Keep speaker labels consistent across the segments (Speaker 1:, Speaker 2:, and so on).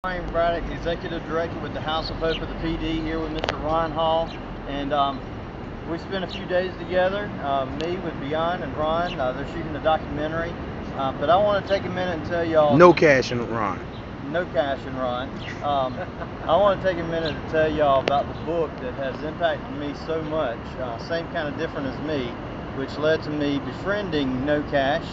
Speaker 1: Bryan Braddock, Executive Director with the House of Hope of the PD, here with Mr. Ron Hall. And we spent a few days together, me with Beyond and Ron. They're shooting a documentary. But I want to take a minute and tell y'all...
Speaker 2: No cash and Ron.
Speaker 1: No cash and Ron. I want to take a minute to tell y'all about the book that has impacted me so much, same kind of different as me, which led to me befriending No Cash,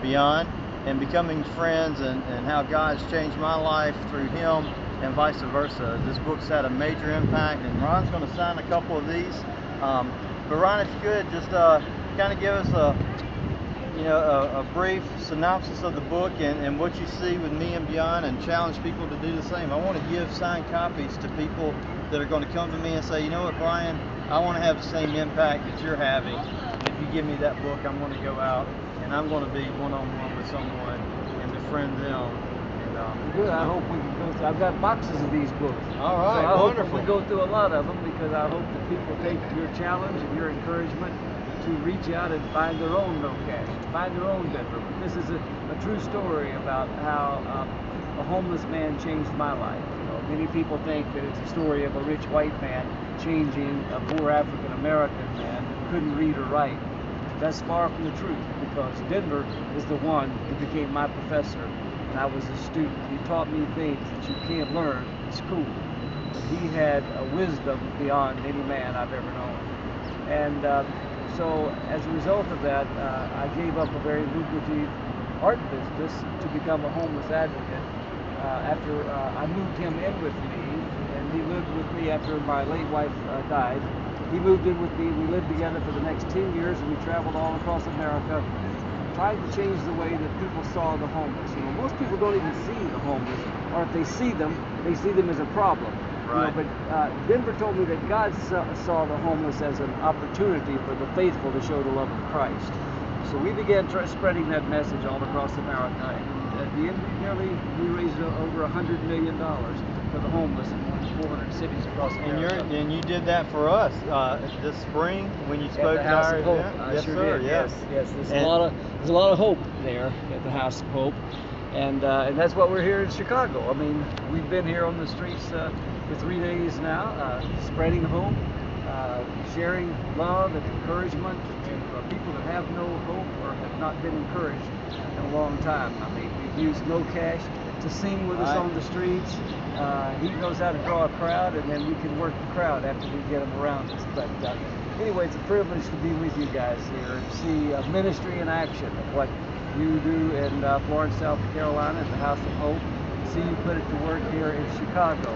Speaker 1: Beyond, and becoming friends, and how God's changed my life through him and vice versa. This book's had a major impact, and Ron's going to sign a couple of these. But Ron, if you could just kind of give us a brief synopsis of the book and what you see with me and Beyond, and challenge people to do the same. I want to give signed copies to people that are going to come to me and say, you know what, Bryan, I want to have the same impact that you're having. And if you give me that book, I'm going to go out and I'm going to be one-on-one with someone and befriend them. And,
Speaker 3: good. I hope we can go through. I've got boxes of these books.
Speaker 1: All right,
Speaker 3: so I
Speaker 1: wonderful.
Speaker 3: hope we go through a lot of them, because I hope that people take your challenge and your encouragement to reach out and find their own No Cash, find their own Denver. This is a true story about how a homeless man changed my life. You know, many people think that it's a story of a rich white man changing a poor African American man who couldn't read or write. That's far from the truth, because Denver is the one who became my professor, and I was a student. He taught me things that you can't learn in school. He had a wisdom beyond any man I've ever known. And so as a result of that, I gave up a very lucrative art business to become a homeless advocate. After I moved him in with me, and he lived with me after my late wife died. He moved in with me. We lived together for the next 10 years, and we traveled all across America, trying to change the way that people saw the homeless. You know, most people don't even see the homeless, or if they see them as a problem.
Speaker 1: Right.
Speaker 3: You know, but Denver told me that God saw the homeless as an opportunity for the faithful to show the love of Christ. So we began spreading that message all across America, and at the end, we raised over $100 million for the homeless in more than 400 cities across America.
Speaker 1: And you did that for us this spring when you spoke
Speaker 3: at the House of Hope.
Speaker 1: Yes,
Speaker 3: sure
Speaker 1: sir.
Speaker 3: Did.
Speaker 1: Yes.
Speaker 3: There's a lot of hope there at the House of Hope, and that's what we're here in Chicago. I mean, we've been here on the streets for 3 days now, spreading hope, sharing love and encouragement to people that have no hope or have not been encouraged in a long time. I mean, we've used No Cash to sing with us on the streets. He knows how to draw a crowd, and then we can work the crowd after we get them around us. But anyway, it's a privilege to be with you guys here and see ministry in action of what you do in Florence, South Carolina at the House of Hope. See you put it to work here in Chicago.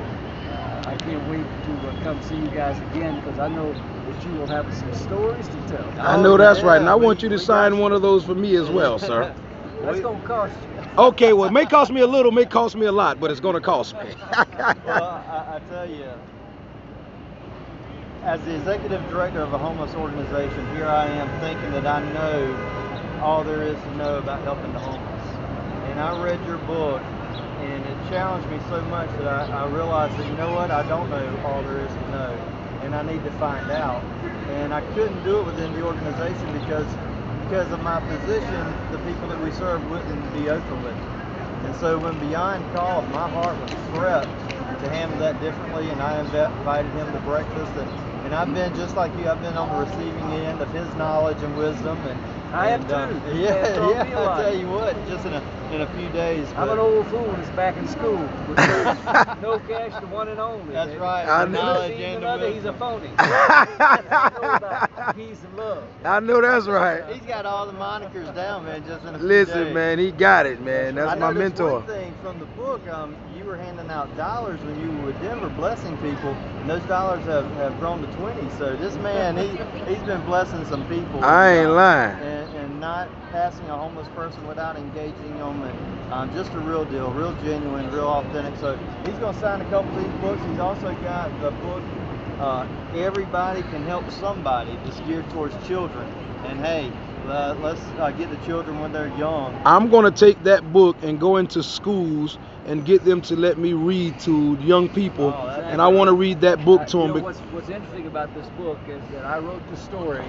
Speaker 3: I can't wait to come see you guys again, because I know that you will have some stories to tell.
Speaker 2: I know that's right, and I want you to sign one of those for me as well, sir.
Speaker 3: That's going to cost you.
Speaker 2: Okay, well, it may cost me a little, may cost me a lot, but it's going to cost me.
Speaker 1: Well, I tell you, as the executive director of a homeless organization, here I am thinking that I know all there is to know about helping the homeless. And I read your book, and it challenged me so much that I realized that, you know what, I don't know all there is to know, and I need to find out. And I couldn't do it within the organization because of my position, the people that we serve wouldn't be open with me. And so when Beyond called, my heart was prepped to handle that differently, and I invited him to breakfast, and I've been just like you. I've been on the receiving end of his knowledge and wisdom, and
Speaker 3: I have too.
Speaker 1: Yeah. I tell you what, just in a few days.
Speaker 3: I'm an old fool that's back in school. With No Cash, the one and only.
Speaker 1: That's
Speaker 3: baby.
Speaker 1: right.
Speaker 2: I
Speaker 1: The
Speaker 2: know.
Speaker 1: knowledge and the wisdom.
Speaker 3: He's a phony. I know about peace and love.
Speaker 2: I know that's right.
Speaker 1: He's got all the monikers down, man, just in a few
Speaker 2: Listen,
Speaker 1: days.
Speaker 2: man, he got it, man. That's my
Speaker 1: noticed
Speaker 2: mentor.
Speaker 1: One thing from the book, you were handing out dollars when you were with Denver, blessing people, and those dollars have grown to 20. So this man, he's been blessing some people.
Speaker 2: I ain't lying.
Speaker 1: And not passing a homeless person without engaging them, and just a real deal, real genuine, real authentic. So he's going to sign a couple of these books. He's also got the book, Everybody Can Help Somebody, that's geared towards children. And hey, let's get the children when they're young.
Speaker 2: I'm going to take that book and go into schools and get them to let me read to young people, and I want to read that book to them.
Speaker 3: You know, what's interesting about this book is that I wrote the story,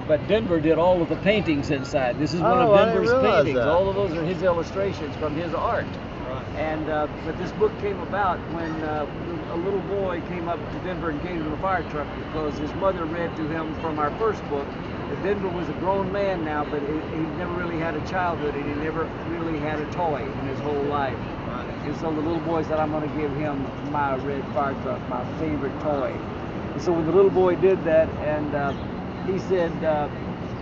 Speaker 3: but Denver did all of the paintings inside. This is one of Denver's paintings. All of those are his illustrations from his art.
Speaker 1: Right.
Speaker 3: And but this book came about when a little boy came up to Denver and gave him a fire truck because his mother read to him from our first book. Denver was a grown man now, but he never really had a childhood, and he never really had a toy in his whole life. And so the little boy said, I'm going to give him my red fire truck, my favorite toy. And so when the little boy did that, and he said,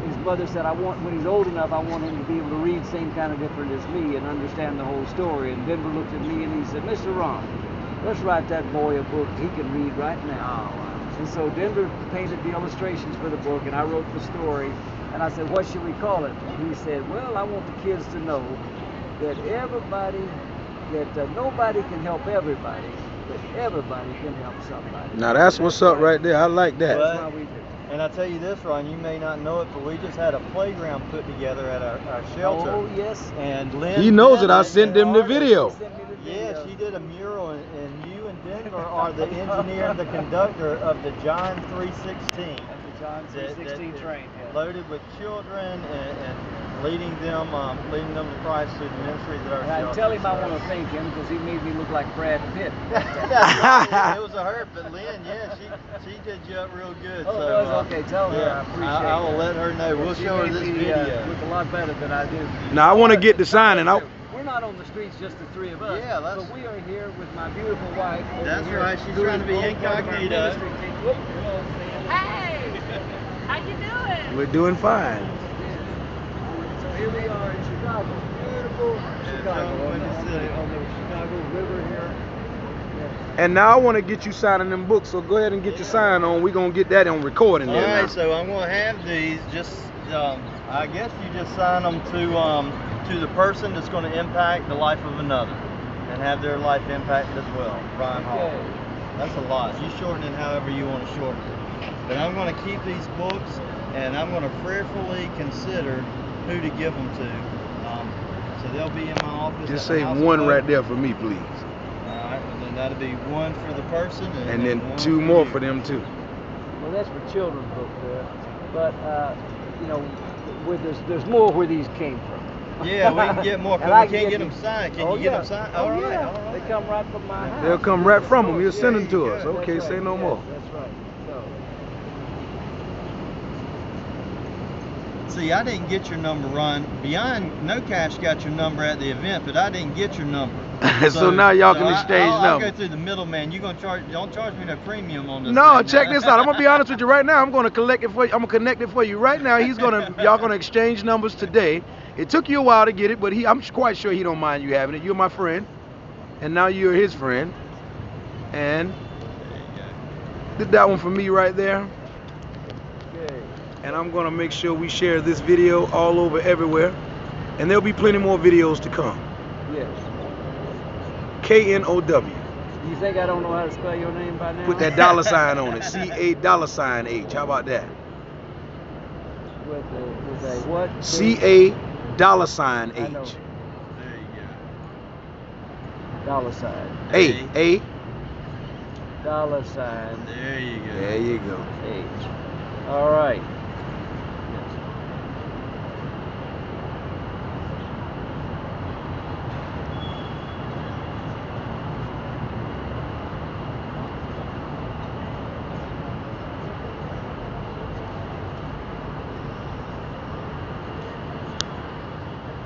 Speaker 3: his mother said, when he's old enough, I want him to be able to read same kind of different as me and understand the whole story. And Denver looked at me and he said, Mr. Ron, let's write that boy a book he can read right now. And so Denver painted the illustrations for the book, and I wrote the story. And I said, what should we call it? And he said, well, I want the kids to know that nobody can help everybody, but everybody can help somebody.
Speaker 2: Now that's what's up right there. I like that.
Speaker 3: That's why we do.
Speaker 1: And I tell you this, Ron, you may not know it, but we just had a playground put together at our shelter.
Speaker 3: Oh, yes.
Speaker 1: And Lynn,
Speaker 2: He knows it. I sent him the video.
Speaker 1: Yeah, she did a mural, and you and Denver are the engineer and the conductor of the John 316.
Speaker 3: The John 316 train. Yeah.
Speaker 1: Loaded with children and leading them to Christ through the ministries at our
Speaker 3: And
Speaker 1: shelter.
Speaker 3: I tell him I want to thank him because he made me look like Brad Pitt.
Speaker 1: It was a hurt, but Lynn, yeah, she did you up real good.
Speaker 3: Oh,
Speaker 1: so,
Speaker 3: it was okay. Tell her I appreciate it.
Speaker 1: I will let her know. We'll
Speaker 3: She
Speaker 1: show her
Speaker 3: made
Speaker 1: this
Speaker 3: me,
Speaker 1: video.
Speaker 3: look a lot better than I do.
Speaker 2: Now I want to get the signing.
Speaker 3: We're not on the streets, just the three of us.
Speaker 1: Yeah,
Speaker 3: but we are here with my beautiful wife.
Speaker 1: That's
Speaker 3: here,
Speaker 1: right. She's
Speaker 3: who
Speaker 1: trying
Speaker 3: is
Speaker 1: to be
Speaker 3: both part of our
Speaker 1: incognito.
Speaker 3: ministry team. Whoop, hello, Sam.
Speaker 4: Hey, how you doing?
Speaker 2: We're doing fine.
Speaker 3: So here we are in Chicago, beautiful Chicago, on the Chicago River here. Yeah.
Speaker 2: And now I want to get you signing them books, so go ahead and get your sign on. We're going to get that on recording there.
Speaker 1: Alright,
Speaker 2: Now.
Speaker 1: so I'm going to have these just, I guess you just sign them to the person that's going to impact the life of another and have their life impacted as well. Bryan Hall.
Speaker 3: Okay.
Speaker 1: That's a lot. You shorten it however you want to shorten it. But I'm going to keep these books, and I'm going to prayerfully consider who to give them to. So they'll be in my office.
Speaker 2: Just
Speaker 1: at the
Speaker 2: say
Speaker 1: House
Speaker 2: one
Speaker 1: of
Speaker 2: right
Speaker 1: Hope.
Speaker 2: there for me, please.
Speaker 1: Alright, and then that'll be one for the person,
Speaker 2: And then
Speaker 1: one
Speaker 2: two more
Speaker 1: you.
Speaker 2: for them too.
Speaker 3: Well, that's for children's book there. But, you know, there's more where these came from.
Speaker 1: Yeah, we can get more,
Speaker 3: And I
Speaker 1: because we can't get
Speaker 3: you-
Speaker 1: them signed. Can
Speaker 3: oh,
Speaker 1: you get
Speaker 3: yeah.
Speaker 1: them signed?
Speaker 3: Oh,
Speaker 1: All right,
Speaker 3: yeah.
Speaker 1: all right.
Speaker 3: They come right from my house.
Speaker 2: They'll come right from them. You'll
Speaker 3: Yeah,
Speaker 2: send them
Speaker 1: you
Speaker 2: to
Speaker 1: could.
Speaker 2: us.
Speaker 3: That's
Speaker 2: Okay,
Speaker 3: right.
Speaker 2: say no
Speaker 3: Yes,
Speaker 2: more.
Speaker 3: That's right. So.
Speaker 1: See, I didn't get your number, Ron. Beyond kNOwcash got your number at the event, but I didn't get your number.
Speaker 2: So now y'all can exchange
Speaker 1: I'll go
Speaker 2: numbers.
Speaker 1: through the middleman. You gonna don't charge me no premium on this.
Speaker 2: No,
Speaker 1: thing,
Speaker 2: check
Speaker 1: now.
Speaker 2: this out. I'm gonna be honest with you right now. I'm gonna collect it for you. I'm gonna connect it for you right now. Y'all gonna exchange numbers today. It took you a while to get it, but I'm quite sure he don't mind you having it. You're my friend, and now you're his friend. And
Speaker 1: There you go.
Speaker 2: did that one for me right there.
Speaker 3: Okay.
Speaker 2: And I'm gonna make sure we share this video all over everywhere. And there'll be plenty more videos to come.
Speaker 3: Yes.
Speaker 2: kNOW.
Speaker 3: You think I don't know how to spell your name by now?
Speaker 2: Put that dollar sign on it. $CA$H. How about that?
Speaker 3: With a what?
Speaker 2: $CA$H.
Speaker 3: I know.
Speaker 1: There you
Speaker 3: Dollar sign.
Speaker 2: A.
Speaker 3: Dollar sign.
Speaker 1: go. There you go.
Speaker 2: There you go.
Speaker 3: H. All right.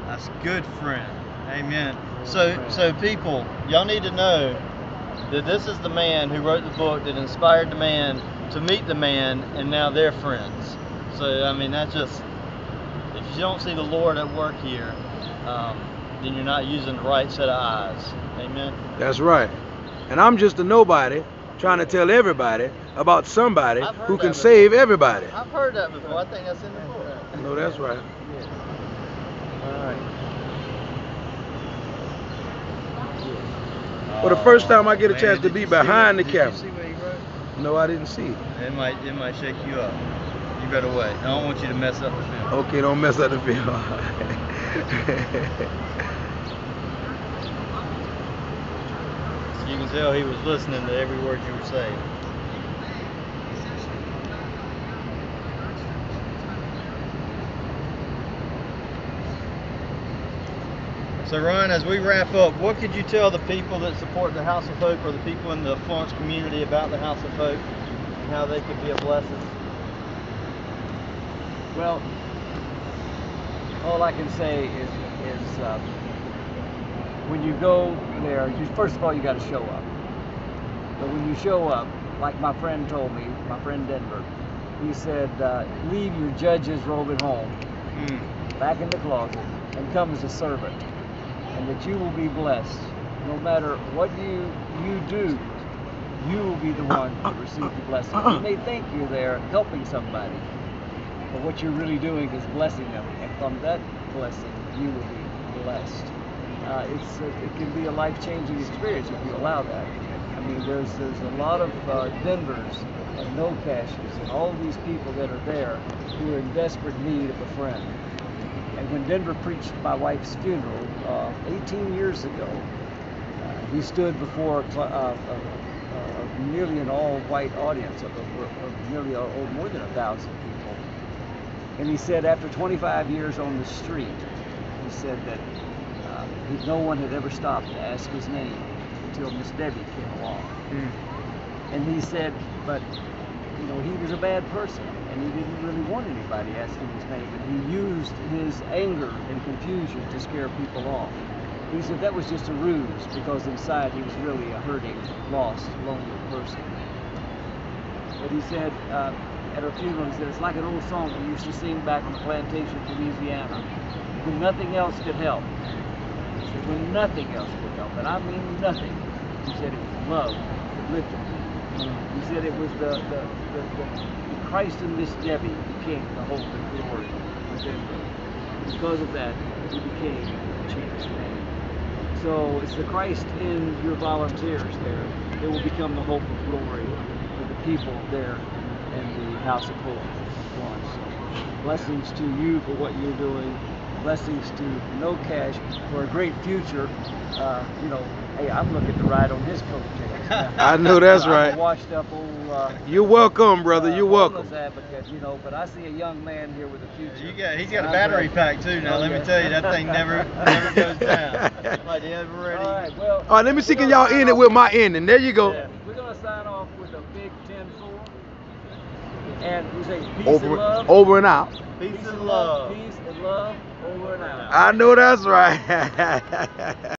Speaker 1: That's good, friend. Amen. So people, y'all need to know that this is the man who wrote the book that inspired the man to meet the man, and now they're friends. So I mean, that's just, if you don't see the Lord at work here, then you're not using the right set of eyes. Amen.
Speaker 2: That's right. And I'm just a nobody trying to tell everybody about somebody
Speaker 1: I've heard
Speaker 2: who
Speaker 1: that
Speaker 2: can
Speaker 1: before.
Speaker 2: save everybody.
Speaker 1: I've heard that before. I think that's in the book.
Speaker 2: No, that's right.
Speaker 3: All right.
Speaker 2: For the first time I get a chance to be behind the camera.
Speaker 1: Did you see what he wrote?
Speaker 2: No, I didn't see.
Speaker 1: It might shake you up. You better wait. I don't want you to mess up the film.
Speaker 2: Okay, don't mess up the film.
Speaker 1: You can tell he was listening to every word you were saying. So Ryan, as we wrap up, what could you tell the people that support the House of Hope or the people in the Florence community about the House of Hope and how they could be a blessing?
Speaker 3: Well, all I can say is when you go there, first of all, you got to show up. But when you show up, like my friend told me, my friend Denver, he said, leave your judge's robe at home, back in the closet, and come as a servant, and that you will be blessed. No matter what you do, you will be the one to receive the blessing. You may think you're there helping somebody, but what you're really doing is blessing them, and from that blessing, you will be blessed. It can be a life-changing experience if you allow that. I mean, there's a lot of Denvers and kNOwcashes and all these people that are there who are in desperate need of a friend. And when Denver preached my wife's funeral 18 years ago, he stood before nearly an all-white audience of nearly more than 1,000 people. And he said, after 25 years on the street, he said that no one had ever stopped to ask his name until Miss Debbie came along. And he said, but you know, he was a bad person and he didn't really want anybody asking his name, and he used his anger and confusion to scare people off. He said that was just a ruse, because inside he was really a hurting, lost, lonely person. But he said at her funeral, he said, it's like an old song we used to sing back on the plantation in Louisiana, when nothing else could help. He said, when nothing else could help, and I mean nothing. He said it was love that lifted me. He said it was the Christ and Miss Debbie became the hope and glory within him. Because of that, he became a changed man. So it's the Christ in your volunteers there that will become the hope of glory for the people there in the House of Hope. So blessings to you for what you're doing. Blessings to kNOwcash for a great future. You know, hey, I'm looking to ride on his coattails.
Speaker 2: I know that's right.
Speaker 3: I'm a washed up old.
Speaker 2: You're welcome, brother. You're welcome.
Speaker 3: Advocate, you know, but I see a young man here with a future.
Speaker 1: He's got a battery pack too. Now let me tell you, that thing never goes down. Like the ever ready.
Speaker 3: All right, well.
Speaker 2: All right, let me see. Can y'all end it with my ending? There you go.
Speaker 3: Yeah, we're gonna sign off with a big 10-4, and we say peace and love.
Speaker 2: Over and out.
Speaker 1: Peace and love.
Speaker 3: Peace and love. Over and out.
Speaker 2: I know that's right.